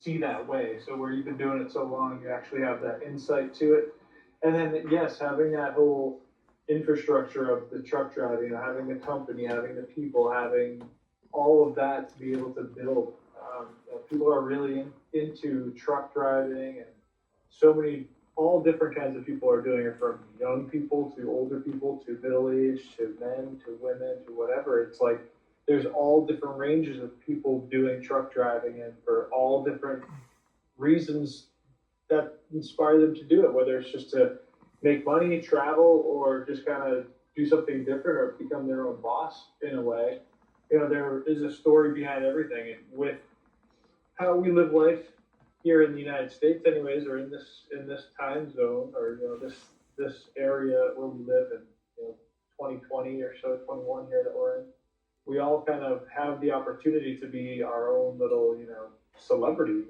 see that way. So where you've been doing it so long, you actually have that insight to it. And then yes, having that whole infrastructure of the truck driving, having the company, having the people, having all of that to be able to build. People are really into truck driving, and so many, all different kinds of people are doing it, from young people to older people to middle age to men to women to whatever. It's like there's all different ranges of people doing truck driving, and for all different reasons that inspire them to do it, whether it's just to make money, travel, or just kind of do something different or become their own boss in a way. There is a story behind everything, and with how we live life here in the United States, anyways, or in this time zone, or this area where we live in, 2020 or so, 21 here that we're in. We all kind of have the opportunity to be our own little, celebrity,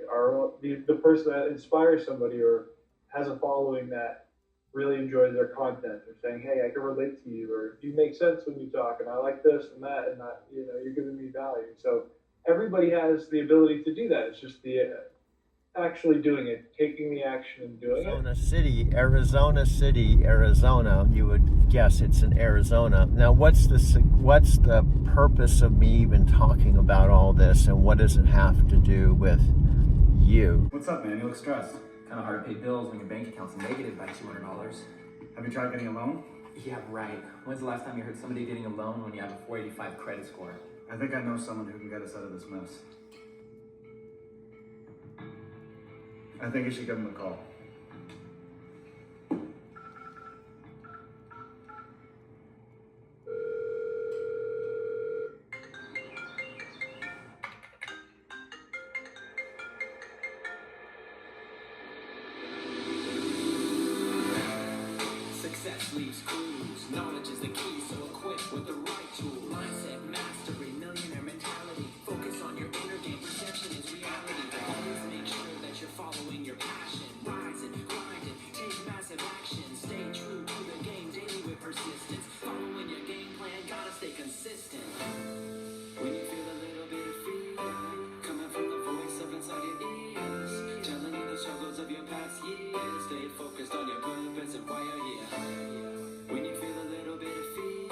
the person that inspires somebody or has a following that really enjoys their content, or saying, hey, I can relate to you, or you make sense when you talk, and I like this and that, and that, you're giving me value. So everybody has the ability to do that. It's just the actually doing it, taking the action and doing it. Arizona City, Arizona. You would guess it's in Arizona. Now, what's the purpose of me even talking about all this, and what does it have to do with you? What's up, man? You look stressed. Kind of hard to pay bills when your bank account's negative by $200. Have you tried getting a loan? Yeah, right. When's the last time you heard somebody getting a loan when you have a 485 credit score? I think I know someone who can get us out of this mess. I think you should give him a call. Success leaves clues. Knowledge is the key, so equip with the right tool. Mindset mastery, millionaire mentality. Focus on your inner game. Perception is reality. Always make sure that you're following your passion. Rise and grind and take massive action. Stay true to the game daily with persistence. Following your game plan, gotta stay consistent. When you feel a little bit of fear coming from the voice of inside your ears, telling you the struggles of your past years, stay focused on your purpose and why you're here. When you feel a little bit of fear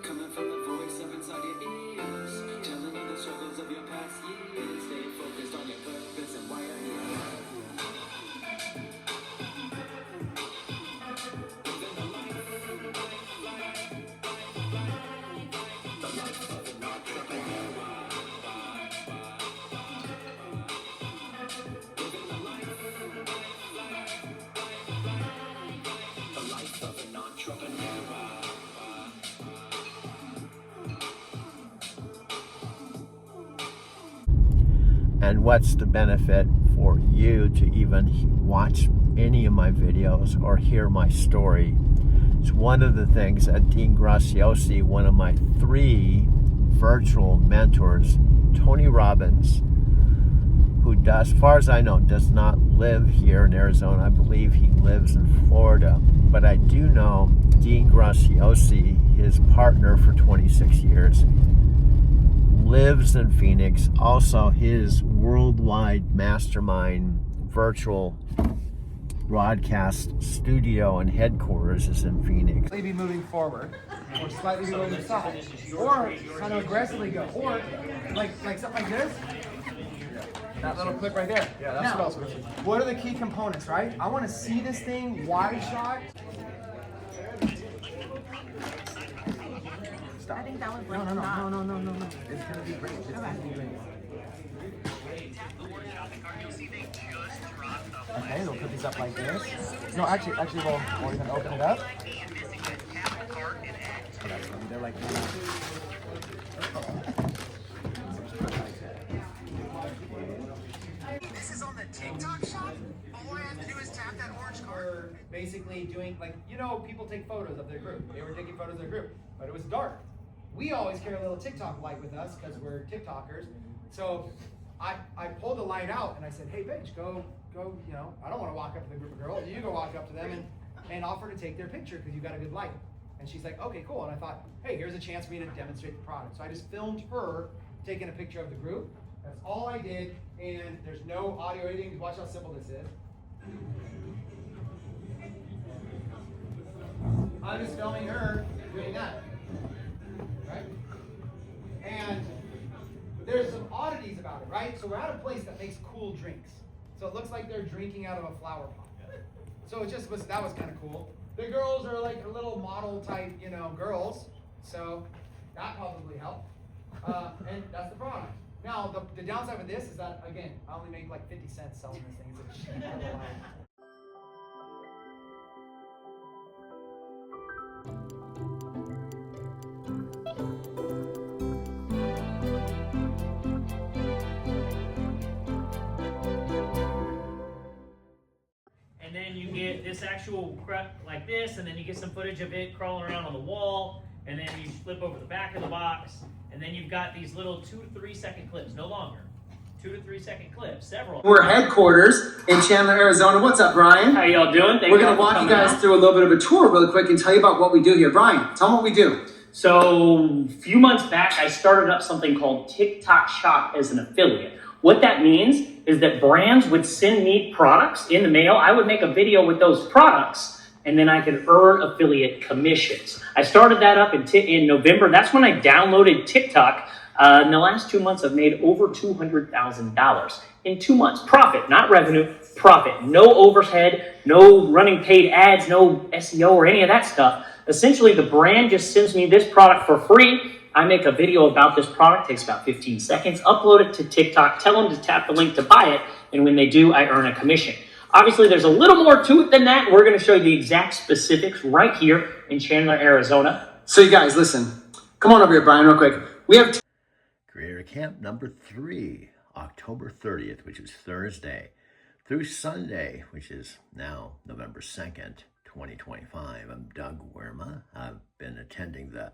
coming from the voice of inside your ears, telling you the struggles of your past years, stay focused on your purpose and why you're here. And what's the benefit for you to even watch any of my videos or hear my story? It's one of the things that Dean Graziosi, one of my 3 virtual mentors, Tony Robbins, who does, as far as I know, does not live here in Arizona. I believe he lives in Florida. But I do know Dean Graziosi, his partner for 26 years, lives in Phoenix. Also, his worldwide mastermind virtual broadcast studio and headquarters is in Phoenix. Slightly be moving forward, or slightly be moving aside, or kind of aggressively go, or like something like this. That little clip right there. Yeah, that's now, what else. what are the key components, right? I want to see this thing wide shot. Stop. I think that was No. It's gonna be great. It's gonna be great. Okay, we'll put these up like this. No, actually, we'll even open it up. They're like. This is on the TikTok shop. All I have to do is tap that orange card. Basically doing, like, people take photos of their group. They were taking photos of their group, but it was dark. We always carry a little TikTok light with us because we're TikTokers. So I pulled the light out and I said, hey, bitch, go, I don't want to walk up to the group of girls. You go walk up to them and offer to take their picture because you got a good light. And she's like, okay, cool. And I thought, hey, here's a chance for me to demonstrate the product. So I just filmed her taking a picture of the group. That's all I did, and there's no audio editing. Watch how simple this is. I'm just filming her doing that, right? And there's some oddities about it, right? So we're at a place that makes cool drinks. So it looks like they're drinking out of a flower pot. So that was kind of cool. The girls are like a little model type, girls. So that probably helped. And that's the product. Now, the downside with this is that, again, I only make like 50 cents selling this thing. It's a cheap little line. And then you get this actual like this, and then you get some footage of it crawling around on the wall, and then you flip over the back of the box, and then you've got these little 2 to 3 second clips, no longer. 2 to 3 second clips, several. We're headquarters in Chandler, Arizona. What's up, Brian? How y'all doing? We're going to walk you guys through a little bit of a tour really quick and tell you about what we do here. Brian, tell them what we do. So, a few months back, I started up something called TikTok Shop as an affiliate. What that means is that brands would send me products in the mail. I would make a video with those products, and then I could earn affiliate commissions. I started that up in November. That's when I downloaded TikTok. In the last 2 months, I've made over $200,000 in 2 months. Profit, not revenue, profit. No overhead, no running paid ads, no SEO or any of that stuff. Essentially, the brand just sends me this product for free. I make a video about this product, takes about 15 seconds, upload it to TikTok, tell them to tap the link to buy it, and when they do, I earn a commission. Obviously, there's a little more to it than that. We're going to show you the exact specifics right here in Chandler, Arizona. So you guys, listen. Come on over here, Brian, real quick. We have Creator Camp number 3, October 30th, which is Thursday, through Sunday, which is now November 2nd, 2025. I'm Doug Werma. I've been attending the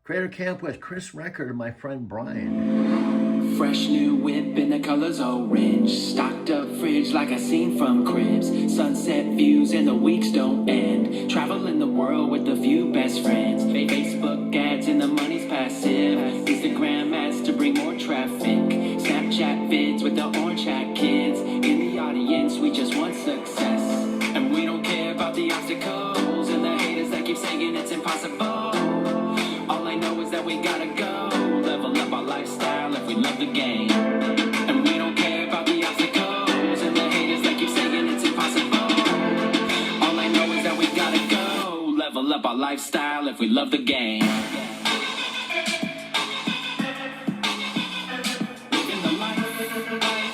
Creator Camp with Chris Record and my friend Brian. Fresh new whip in the colors orange. Stocked up fridge like I seen from Cribs. Sunset views and the weeks don't end. Traveling the world with a few best friends. Facebook ads and the money's passive. Instagram ads to bring more traffic. Snapchat vids with the orange hat kids. In the audience, we just want success. And we don't care about the obstacles and the haters that keep saying it's impossible. All I know is that we gotta go. Level up our lifestyle if we love the game. And we don't care about the obstacles and the haters that keep saying it's impossible. All I know is that we gotta go. Level up our lifestyle if we love the game. Living the life of an entrepreneur.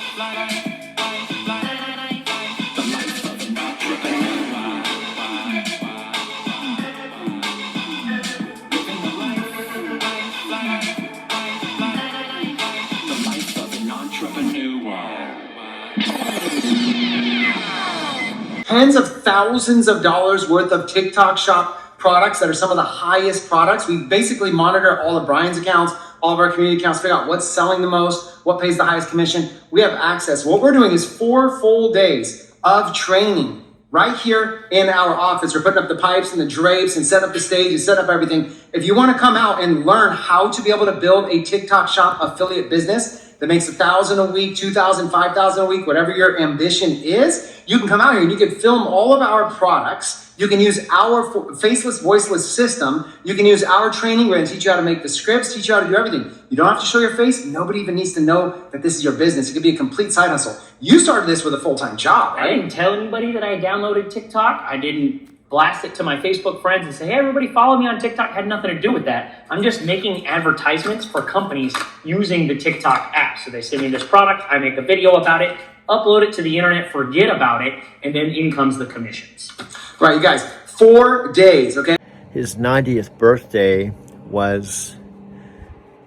tens of thousands of dollars worth of TikTok Shop products that are some of the highest products. We basically monitor all of Brian's accounts, all of our community accounts, figure out what's selling the most, what pays the highest commission. We have access. What we're doing is 4 full days of training right here in our office. We're putting up the pipes and the drapes and set up the stage and set up everything. If you want to come out and learn how to be able to build a TikTok Shop affiliate business that makes $1,000 a week, $2,000, $5,000 a week, whatever your ambition is, you can come out here and you can film all of our products. You can use our faceless, voiceless system. You can use our training. We're going to teach you how to make the scripts, teach you how to do everything. You don't have to show your face. Nobody even needs to know that this is your business. It could be a complete side hustle. You started this with a full-time job, right? I didn't tell anybody that I downloaded TikTok. I didn't blast it to my Facebook friends and say, hey, everybody follow me on TikTok. Had nothing to do with that. I'm just making advertisements for companies using the TikTok app. So they send me this product, I make a video about it, upload it to the internet, forget about it, and then in comes the commissions. Right, you guys, 4 days, okay? His 90th birthday was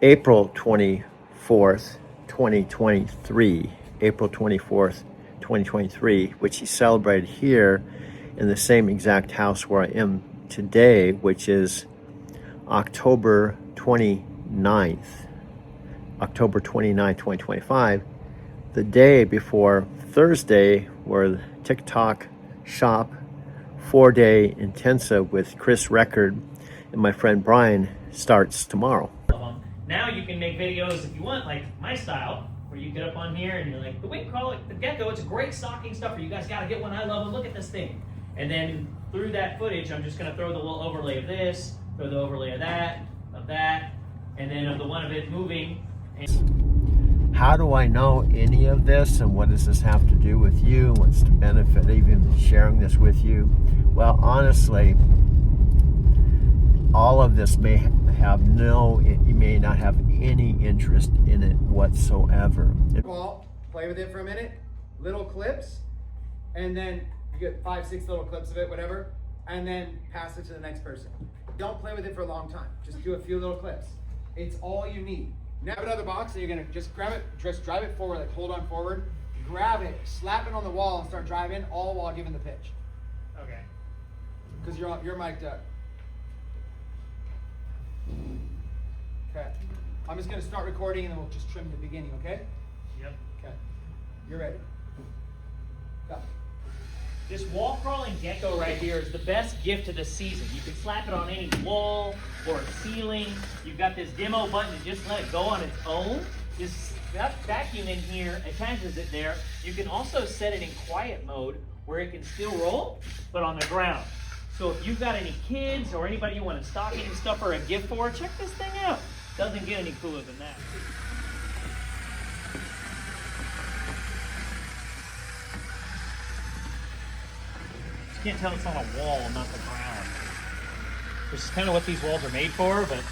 April 24th, 2023. April 24th, 2023, which he celebrated here in the same exact house where I am today, which is October 29th, 2025, the day before Thursday, where the TikTok Shop 4-day intensive with Chris Record and my friend Brian starts tomorrow. Now you can make videos if you want, like my style, where where you get up on here and you're like, the wing crawler, the gecko, it's a great stocking stuffer. You guys got to get one. I love it. Look at this thing. And then through that footage, I'm just going to throw the little overlay of this, throw the overlay of that, and then of the one of it moving. How do I know any of this, and what does this have to do with you? What's the benefit even sharing this with you? Well, honestly, all of this may have you may not have any interest in it whatsoever. Well, play with it for a minute, little clips, and then you get 5, 6 little clips of it, whatever, and then pass it to the next person. Don't play with it for a long time. Just do a few little clips. It's all you need. Now have another box, and you're gonna just grab it, just drive it forward, like hold on forward, grab it, slap it on the wall, and start driving, all while giving the pitch. Okay. Because you're mic'd up. Okay. I'm just gonna start recording, and then we'll just trim the beginning, okay? Yep. Okay. You're ready. Go. This wall crawling gecko right here is the best gift of the season. You can slap it on any wall or a ceiling. You've got this demo button to just let it go on its own. Just vacuum in here, attaches it there. You can also set it in quiet mode where it can still roll, but on the ground. So if you've got any kids or anybody you want a stocking stuffer or a gift for, check this thing out. Doesn't get any cooler than that. You can't tell it's on a wall, not the ground. Which is kind of what these walls are made for, but...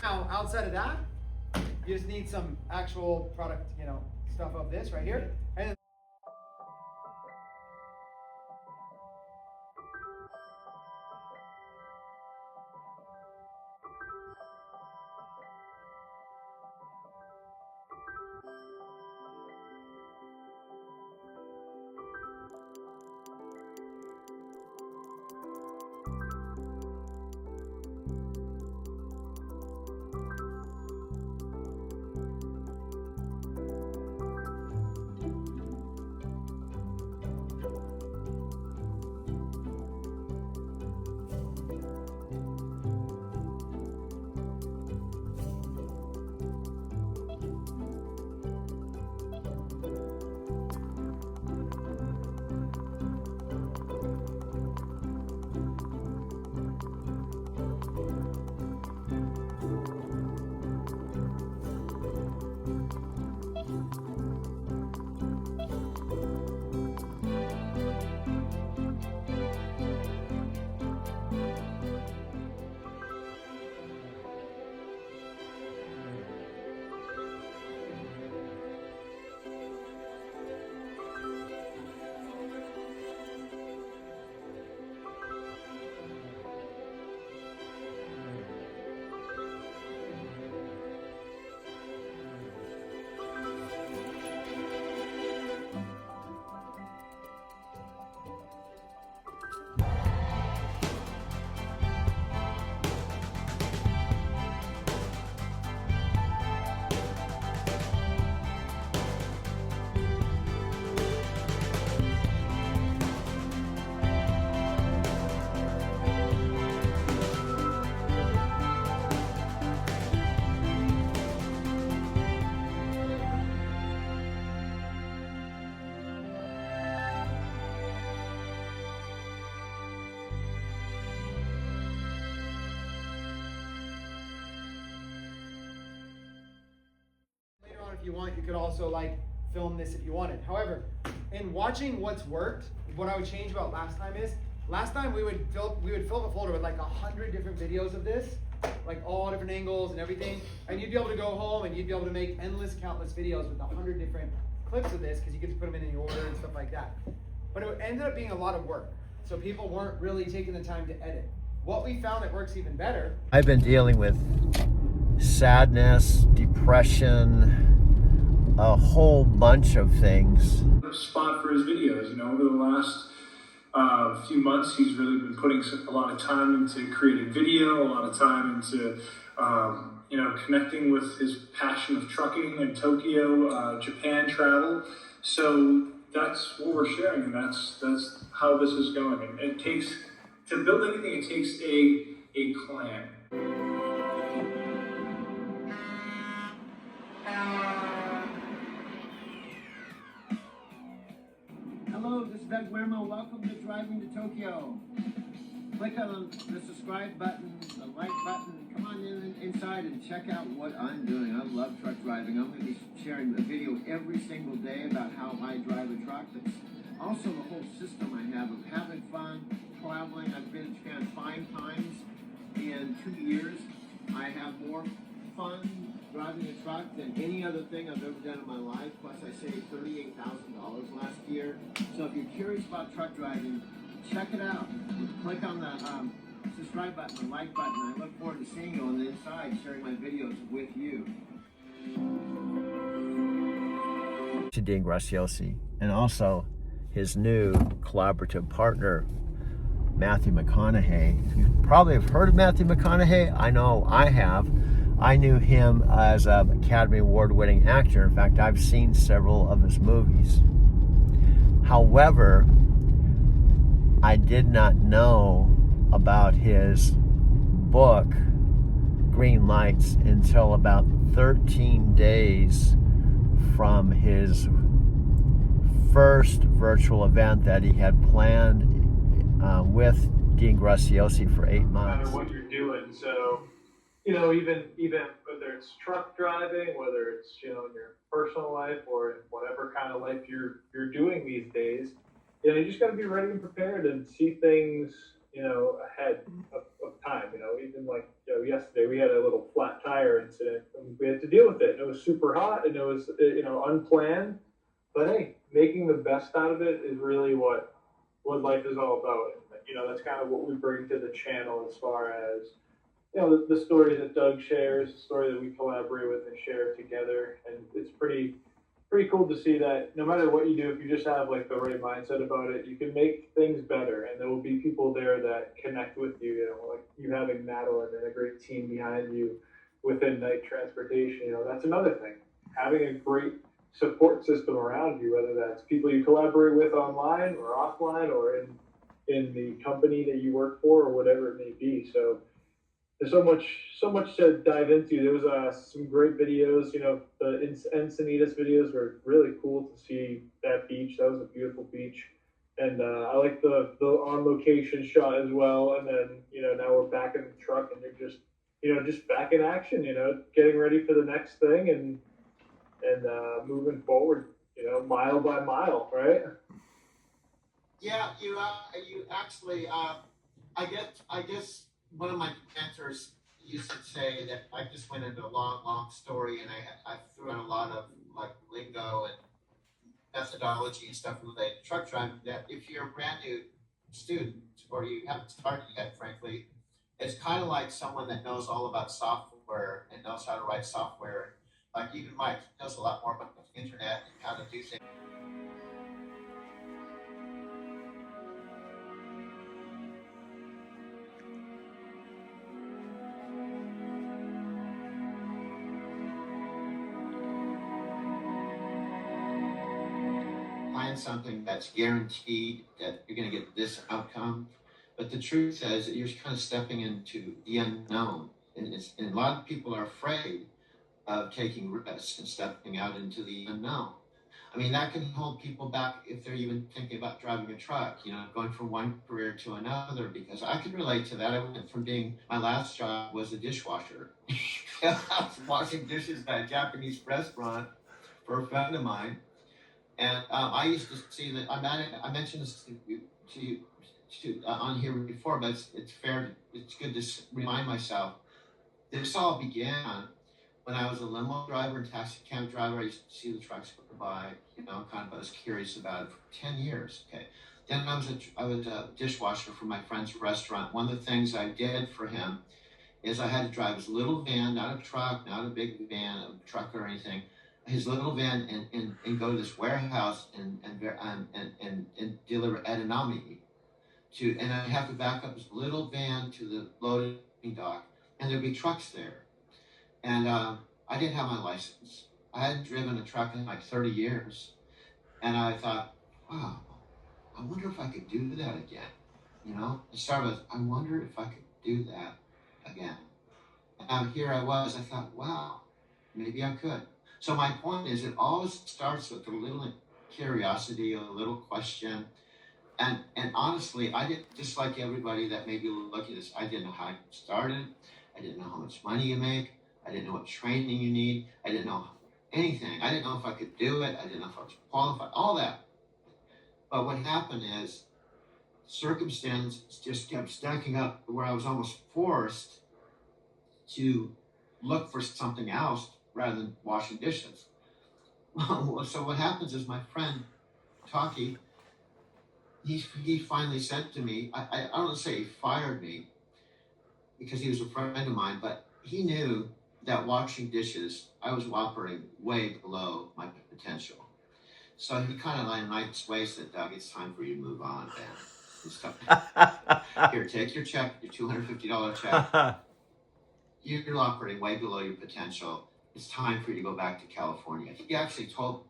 Now, outside of that, you just need some actual product, stuff of this right here. And then if you want, you could also film this if you wanted. However, in watching what's worked, what I would change about last time is, last time we would fill up a folder with 100 different videos of this, all different angles and everything, and you'd be able to go home and you'd be able to make endless, countless videos with 100 different clips of this, because you get to put them in any order and stuff like that. But it ended up being a lot of work, so people weren't really taking the time to edit. What we found that works even better. I've been dealing with sadness, depression, a whole bunch of things. Spot for his videos, over the last few months, he's really been putting a lot of time into creating video, a lot of time into connecting with his passion of trucking and Tokyo, Japan travel. So that's what we're sharing, and that's how this is going. And it takes, to build anything, it takes a clan. Hello, this is Doug Guillermo. Welcome to Driving to Tokyo. Click on the subscribe button, the like button. Come on inside and check out what I'm doing. I love truck driving. I'm going to be sharing a video every single day about how I drive a truck. That's also the whole system I have of having fun, traveling. I've been to Japan 5 times in 2 years. I have more fun driving a truck than any other thing I've ever done in my life. Plus, I saved $38,000 last year. So if you're curious about truck driving, check it out. Click on the subscribe button, the like button. I look forward to seeing you on the inside, sharing my videos with you. To Dean Graziosi, and also his new collaborative partner, Matthew McConaughey. You probably have heard of Matthew McConaughey. I know I have. I knew him as an Academy Award-winning actor. In fact, I've seen several of his movies. However, I did not know about his book, Green Lights, until about 13 days from his first virtual event that he had planned with Dean Graziosi for 8 No months. matter what you're doing. So, you know, even whether it's truck driving, whether it's, you know, in your personal life or in whatever kind of life you're doing these days, you know, you just got to be ready and prepared and see things, you know, ahead of time. You know, even like, you know, yesterday we had a little flat tire incident and we had to deal with it. And it was super hot and it was, you know, unplanned. But hey, making the best out of it is really what life is all about. And, you know, that's kind of what we bring to the channel as far as, you know, the stories that Doug shares, the story that we collaborate with and share together. And it's pretty cool to see that no matter what you do, if you just have like the right mindset about it, you can make things better. And there will be people there that connect with you, you know, like you having Madeline and a great team behind you within Knight Transportation. You know, that's another thing. Having a great support system around you, whether that's people you collaborate with online or offline or in the company that you work for or whatever it may be. So there's so much to dive into. There was some great videos. You know, the Encinitas videos were really cool to see that beach. That was a beautiful beach, and I like the on location shot as well. And then, you know, now we're back in the truck and you're just, you know, just back in action. You know, getting ready for the next thing and moving forward. You know, mile by mile, right? Yeah, you actually, I guess one of my mentors used to say that I just went into a long story and I threw in a lot of like lingo and methodology and stuff related to truck driving, that if you're a brand new student or you haven't started yet, frankly, it's kind of like someone that knows all about software and knows how to write software. Like even Mike knows a lot more about the internet and how to do things. Plan something that's guaranteed that you're going to get this outcome, but the truth is that you're kind of stepping into the unknown, and a lot of people are afraid of taking risks and stepping out into the unknown. I mean, that can hold people back if they're even thinking about driving a truck, you know, going from one career to another, because I can relate to that. I went from my last job was a dishwasher. I was washing dishes at a Japanese restaurant for a friend of mine. And I used to see that, I mentioned this to you on here before, but it's good to remind myself. This all began when I was a limo driver and taxi cab driver. I used to see the trucks go by, you know, I was curious about it for 10 years. Okay. Then I was a dishwasher for my friend's restaurant. One of the things I did for him is I had to drive his little van, not a truck, not a big van, a truck or anything, his little van and go to this warehouse and deliver edamame and I'd have to back up his little van to the loading dock, and there'd be trucks there. And I didn't have my license. I hadn't driven a truck in like 30 years. And I thought, wow, I wonder if I could do that again. You know, it started with, I wonder if I could do that again. And here I was, I thought, wow, maybe I could. So my point is, it always starts with a little curiosity, a little question. And honestly, I did, just like everybody that maybe look at this, I didn't know how to get started. I didn't know how much money you make. I didn't know what training you need. I didn't know anything. I didn't know if I could do it. I didn't know if I was qualified, all that. But what happened is circumstances just kept stacking up where I was almost forced to look for something else rather than washing dishes. So what happens is my friend, Taki, he finally said to me, I don't want to say he fired me because he was a friend of mine, but he knew that washing dishes, I was operating way below my potential. So he kind of like nice way said, Doug, it's time for you to move on, man. And stuff. Here, take your check, your $250 check. You're operating way below your potential. It's time for you to go back to California. He actually told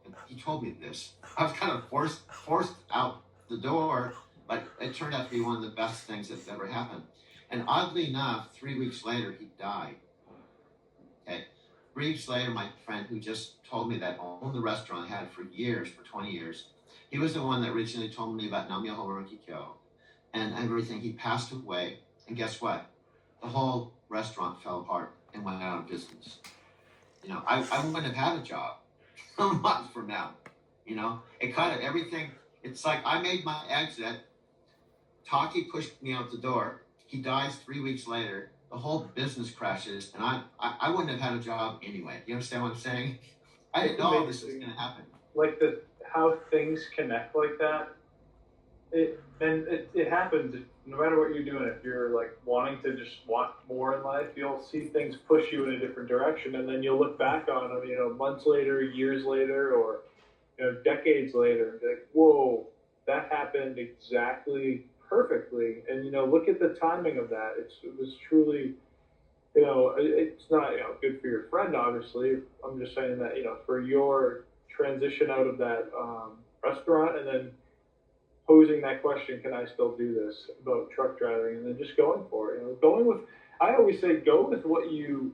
me this. I was kind of forced out the door, but it turned out to be one of the best things that's ever happened. And oddly enough, 3 weeks later, he died. Okay. 3 weeks later, my friend who just told me that owned the restaurant I had for years, for 20 years, he was the one that originally told me about Nam-myoho Renge-kyo and everything. He passed away. And guess what? The whole restaurant fell apart and went out of business. You know, I wouldn't have had a job a month from now. You know, it kind of everything. It's like I made my exit. Taki pushed me out the door. He dies 3 weeks later. The whole business crashes, and I wouldn't have had a job anyway. You understand what I'm saying? I didn't know this was going to happen. Like how things connect like that. It happens no matter what you're doing. If you're like wanting to just want more in life, you'll see things push you in a different direction, and then you'll look back on them, you know, months later, years later, or you know, decades later, and be like, whoa, that happened exactly perfectly. And you know, look at the timing of that. It was truly, you know, it's not, you know, good for your friend, obviously. I'm just saying that, you know, for your transition out of that restaurant and then posing that question, can I still do this about truck driving, and then just going for it. You know, going with, I always say, go with what you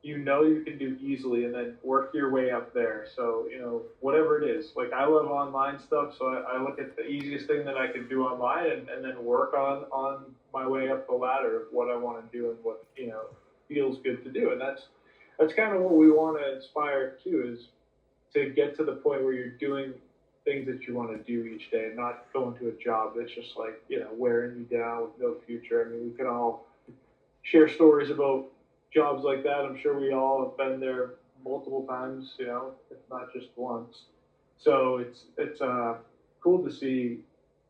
know you can do easily, and then work your way up there. So, you know, whatever it is. Like, I love online stuff, so I look at the easiest thing that I can do online, and then work on my way up the ladder of what I want to do and what, you know, feels good to do. And that's kind of what we want to inspire too, is to get to the point where you're doing things that you want to do each day, and not going to a job that's just like, you know, wearing you down with no future. I mean, we can all share stories about jobs like that. I'm sure we all have been there multiple times, you know, if not just once. So it's cool to see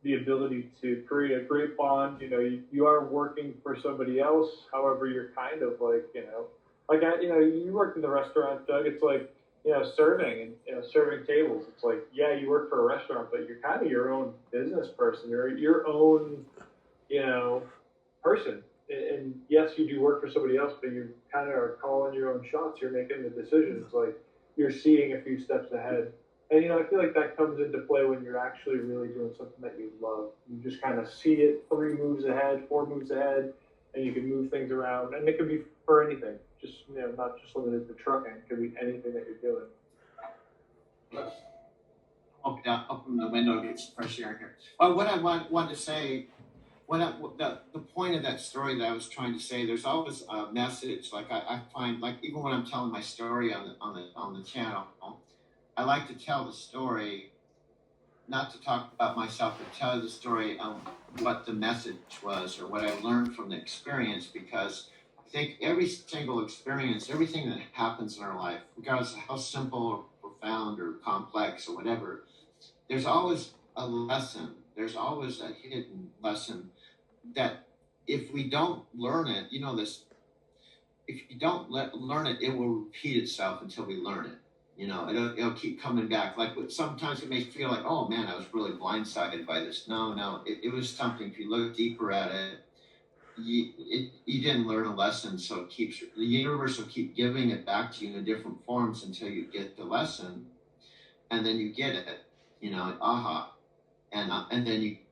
the ability to create a great bond. You know, you are working for somebody else. However, you're kind of like, you know, like you worked in the restaurant, Doug. It's like, you know, serving and, you know, serving tables. It's like, yeah, you work for a restaurant, but you're kind of your own business person. You're your own, you know, person. And yes, you do work for somebody else, but you kind of are calling your own shots. You're making the decisions. Like, you're seeing a few steps ahead. And, you know, I feel like that comes into play when you're actually really doing something that you love. You just kind of see it 3 moves ahead, 4 moves ahead, and you can move things around. And it could be for anything. Just, you know, not just limited to trucking. It could be anything that you're doing. Open the window to get some fresh air here. Well, what I want to say, the point of that story that I was trying to say, there's always a message. Like I find, like even when I'm telling my story on the channel, I like to tell the story, not to talk about myself, but tell the story of what the message was or what I learned from the experience, because I think every single experience, everything that happens in our life, regardless of how simple or profound or complex or whatever, there's always a lesson. There's always a hidden lesson that if we don't learn it, you know this, if you don't learn it, it will repeat itself until we learn it. You know, it'll keep coming back. Like, sometimes it may feel like, oh man, I was really blindsided by this. No, it was something. If you look deeper at it, you didn't learn a lesson, so it keeps, the universe will keep giving it back to you in different forms until you get the lesson, and then you get it. You know, aha, and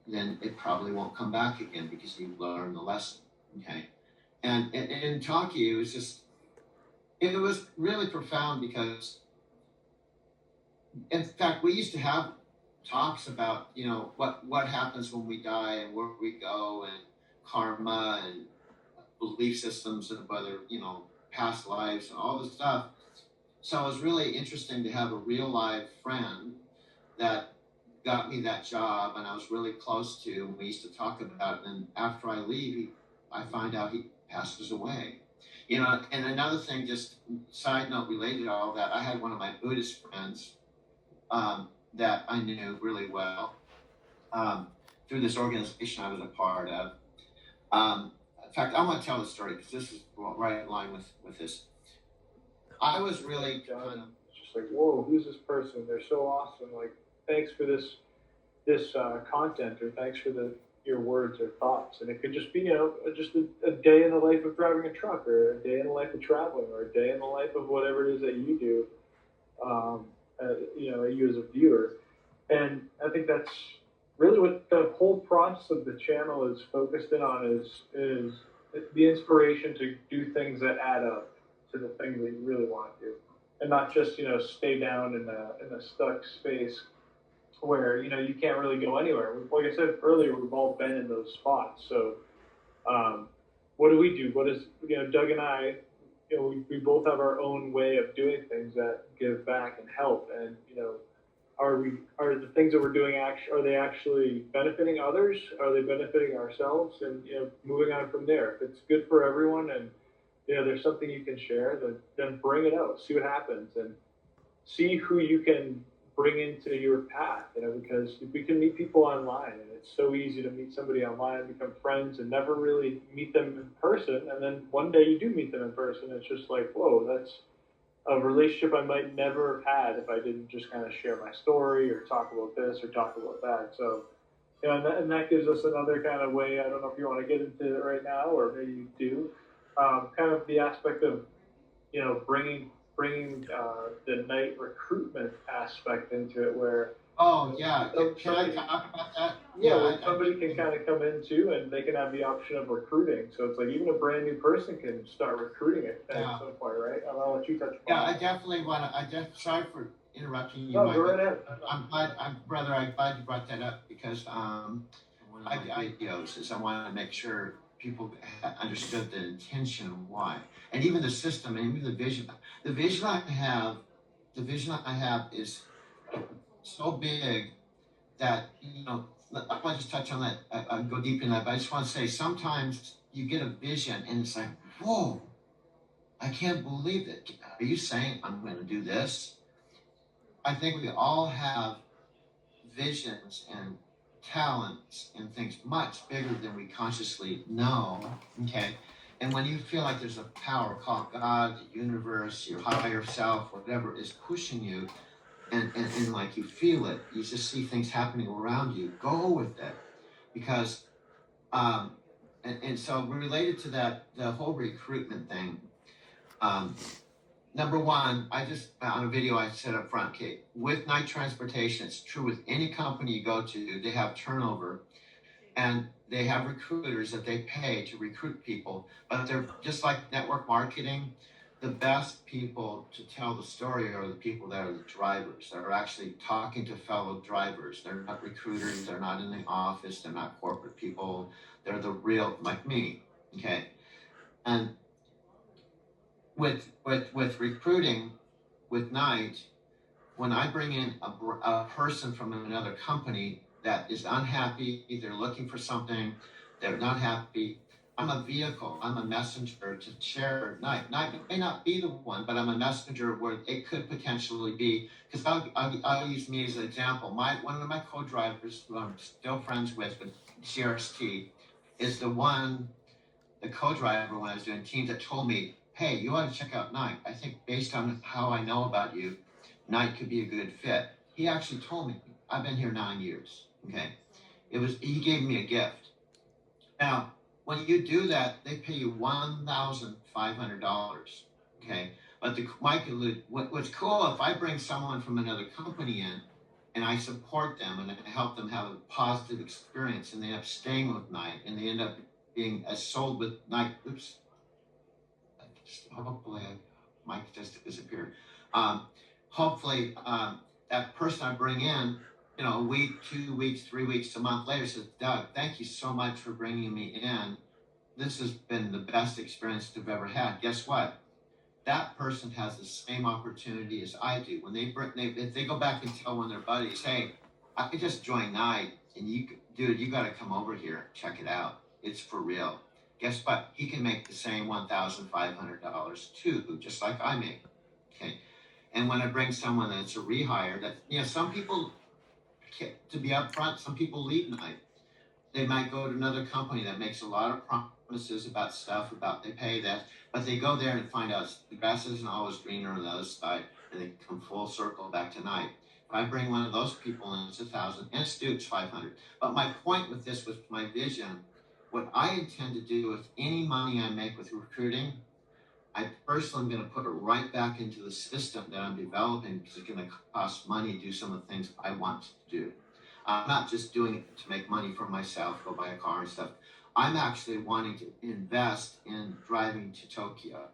then it probably won't come back again because you've learned the lesson. Okay, and in Taki, it was really profound because in fact, we used to have talks about, you know, what happens when we die and where we go and karma and belief systems and whether, you know, past lives and all this stuff. So it was really interesting to have a real live friend that got me that job and I was really close to, and we used to talk about it. And after I leave, I find out he passes away. You know, and another thing, just side note related to all that, I had one of my Buddhist friends that I knew really well through this organization I was a part of. In fact, I want to tell the story because this is right in line with this. I was really kind of just like, whoa, who's this person? They're so awesome. Like, thanks for this content, or thanks for your words or thoughts. And it could just be, you know, just a day in the life of driving a truck, or a day in the life of traveling, or a day in the life of whatever it is that you do. You know, you as a viewer. And I think that's really what the whole process of the channel is focused in on, is the inspiration to do things that add up to the things that you really want to do, and not just, you know, stay down in a stuck space where, you know, you can't really go anywhere. Like I said earlier, we've all been in those spots. So what do we do? What is, you know, Doug and I, you know, we both have our own way of doing things that give back and help. And, you know, are the things that we're doing are they actually benefiting others? Are they benefiting ourselves? And, you know, moving on from there. If it's good for everyone and, you know, there's something you can share, then bring it out, see what happens, and see who you can bring into your path, you know, because we can meet people online, and it's so easy to meet somebody online, become friends, and never really meet them in person. And then one day you do meet them in person, it's just like, whoa, that's a relationship I might never have had if I didn't just kind of share my story or talk about this or talk about that. So, you know, and that gives us another kind of way. I don't know if you want to get into it right now, or maybe you do. Kind of the aspect of, you know, bringing the night recruitment aspect into it, where can I talk about that? Somebody can kind of come in too, and they can have the option of recruiting. So it's like even a brand new person can start recruiting at some point, right? I'll let you touch upon I definitely want to. Sorry for interrupting you. No, go right ahead. I'm glad you brought that up, because one of my ideas is I want to make sure people understood the intention of why, and even the system, and even the vision. The vision I have is so big that, you know, I want to just touch on that. I'll go deep in that, but I just want to say sometimes you get a vision and it's like, whoa, I can't believe it. Are you saying I'm going to do this? I think we all have visions and talents and things much bigger than we consciously know, okay? And when you feel like there's a power called God, the universe, your higher self, whatever is pushing you, and like you feel it, you just see things happening around you, go with it. Because, and so related to that, the whole recruitment thing, number one, on a video I said up front, okay, with Knight Transportation, it's true with any company you go to, they have turnover, and they have recruiters that they pay to recruit people, but they're just like network marketing. The best people to tell the story are the people that are the drivers, that are actually talking to fellow drivers. They're not recruiters, they're not in the office, they're not corporate people, they're the real, like me, okay? And with recruiting, with Knight, when I bring in a person from another company that is unhappy, they're looking for something, they're not happy, I'm a vehicle, I'm a messenger to share Knight. Knight may not be the one, but I'm a messenger where it could potentially be, because I'll use me as an example. One of my co-drivers, who I'm still friends with CRST, is the co-driver when I was doing teams, that told me, hey, you ought to check out Knight. I think based on how I know about you, Knight could be a good fit. He actually told me, I've been here 9 years, okay? He gave me a gift. Now, when you do that, they pay you $1,500, okay? But what's cool, if I bring someone from another company in and I support them and I help them have a positive experience and they end up staying with Knight and they end up being sold with Knight, hopefully, Mike just disappeared. Hopefully, that person I bring in, you know, a week, 2 weeks, 3 weeks, a month later says, Doug, thank you so much for bringing me in. This has been the best experience I've ever had. Guess what? That person has the same opportunity as I do. When if they go back and tell one of their buddies, hey, I just joined Night, and dude, you got to come over here, check it out. It's for real. Guess what? He can make the same $1,500 too, just like I make. Okay. And when I bring someone that's a rehire, that, you know, some people, to be upfront, some people leave Night. They might go to another company that makes a lot of promises about stuff, about they pay that, but they go there and find out the grass isn't always greener on the other side, and they come full circle back to Night. If I bring one of those people in, it's 1,000, and Stu's 500. But my point with this, with my vision, what I intend to do with any money I make with recruiting, I personally am going to put it right back into the system that I'm developing, because it's going to cost money to do some of the things I want to do. I'm not just doing it to make money for myself, go buy a car and stuff. I'm actually wanting to invest in driving to Tokyo.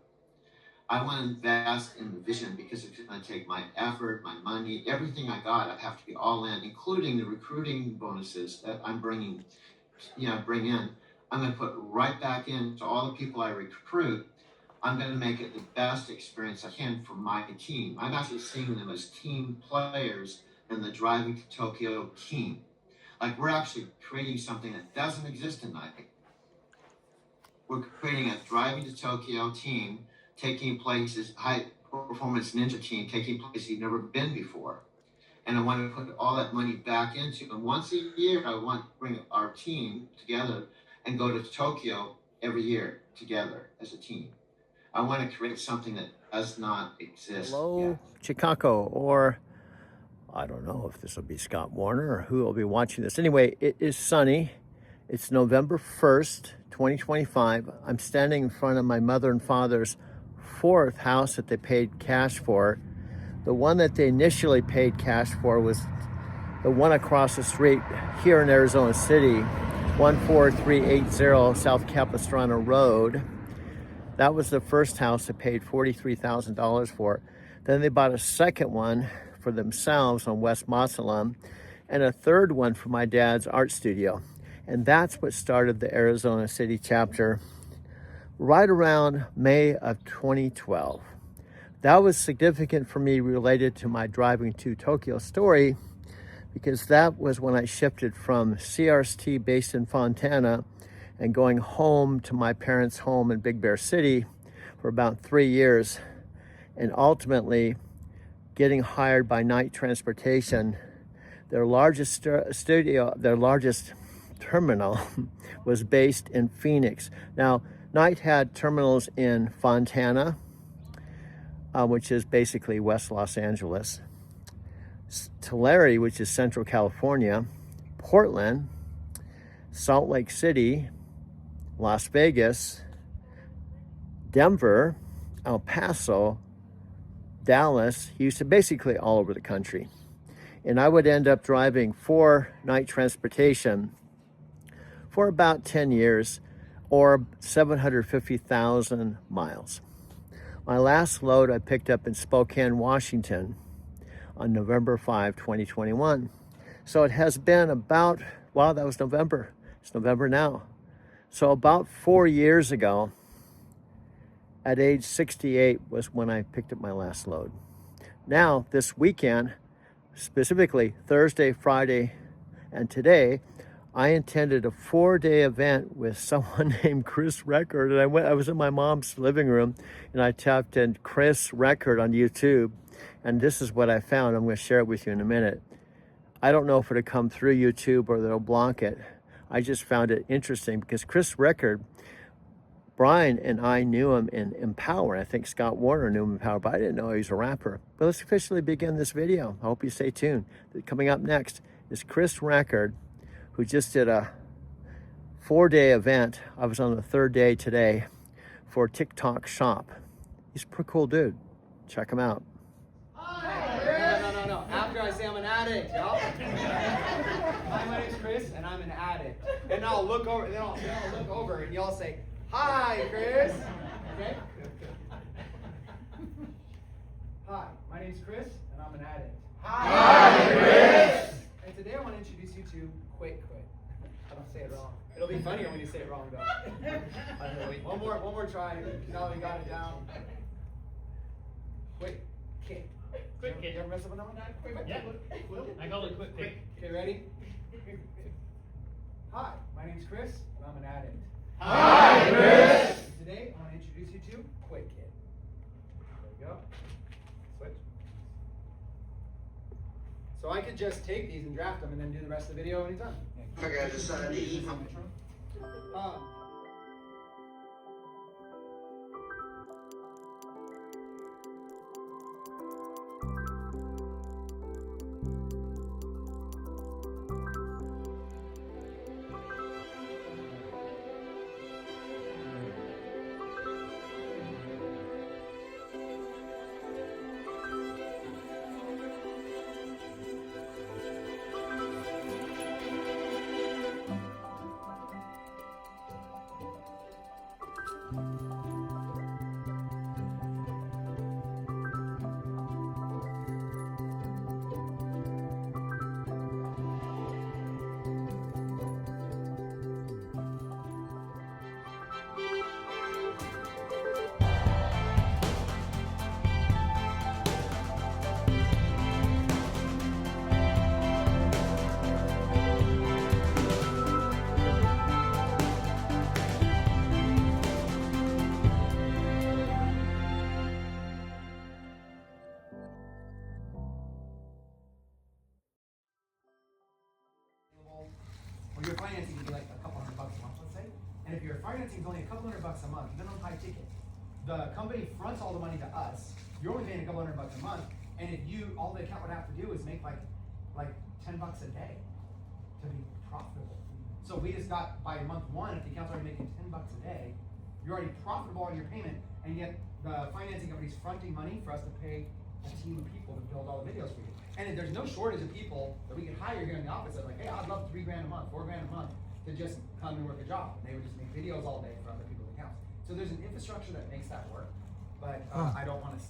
I want to invest in the vision, because it's going to take my effort, my money, everything I got. I have to be all in, including the recruiting bonuses that I'm bring in. I'm going to put right back in to all the people I recruit. I'm going to make it the best experience I can for my team. I'm actually seeing them as team players in the Driving to Tokyo team. Like, we're actually creating something that doesn't exist in Nike. We're creating a Driving to Tokyo team, taking places, high performance ninja team, taking places you've never been before. And I want to put all that money back into, and once a year, I want to bring our team together and go to Tokyo every year together as a team. I want to create something that does not exist Hello, yet. Chicago, or I don't know if this will be Scott Warner or who will be watching this. Anyway, it is sunny. It's November 1st, 2025. I'm standing in front of my mother and father's fourth house that they paid cash for. The one that they initially paid cash for was the one across the street here in Arizona City, 14380 South Capistrano Road. That was the first house they paid $43,000 for. Then they bought a second one for themselves on West Masalam, and a third one for my dad's art studio. And that's what started the Arizona City chapter right around May of 2012. That was significant for me related to my Driving to Tokyo story, because that was when I shifted from CRST based in Fontana and going home to my parents' home in Big Bear City for about 3 years, and ultimately getting hired by Night Transportation. Their largest their largest terminal was based in Phoenix. Now, Night had terminals in Fontana, which is basically West Los Angeles, Tulare, which is Central California, Portland, Salt Lake City, Las Vegas, Denver, El Paso, Dallas, Houston, basically all over the country. And I would end up driving for Night Transportation for about 10 years or 750,000 miles. My last load I picked up in Spokane, Washington on November 5, 2021. So it has been about, wow, that was November. It's November now. So about 4 years ago, at age 68 was when I picked up my last load. Now, this weekend, specifically Thursday, Friday, and today, I intended a 4-day event with someone named Chris Record. And I was in my mom's living room, and I tapped in Chris Record on YouTube. And this is what I found. I'm going to share it with you in a minute. I don't know if it'll come through YouTube or they'll block it. I just found it interesting because Chris Record, Brian and I knew him in Empower. I think Scott Warner knew him in Empower, but I didn't know he was a rapper. But let's officially begin this video. I hope you stay tuned. Coming up next is Chris Record, who just did a 4-day event. I was on the 3rd day today for TikTok Shop. He's a pretty cool dude. Check him out. No. After I say I'm an addict, y'all. Hi, my name's Chris, and I'm an addict. And I'll look over, then I'll look over, and y'all say, "Hi, Chris." Okay? Hi, my name's Chris, and I'm an addict. Hi, Chris! And today I want to introduce you to Quick Quit. I don't say it wrong. It'll be funnier when you say it wrong, though. One more try. Now we got it down. Quick Kick. Quick Kick. You ever mess up with that one? Yeah. I call it quick kick. Okay, ready? Hi, my name's Chris, and I'm an addict. Hi, Chris! Today, I want to introduce you to Quick Kid. There you go. Switch. So I could just take these and draft them and then do the rest of the video anytime. Okay, I decided to eat. Or your financing could be like a couple $100 a month, let's say. And if your financing is only a couple $100 a month, even on high ticket, the company fronts all the money to us. You're only paying a couple $100 a month, and if you, all the account would have to do is make like $10 a day to be profitable. So we just got by month one, if the account's already making $10 a day, you're already profitable on your payment, and yet the financing company's fronting money for us to pay a team of people to build all the videos for you. And there's no shortage of people that we could hire here in the office that are like, hey, I'd love $3 grand a month, $4 grand a month to just come and work a job. And they would just make videos all day for other people's accounts. So there's an infrastructure that makes that work, but I don't want to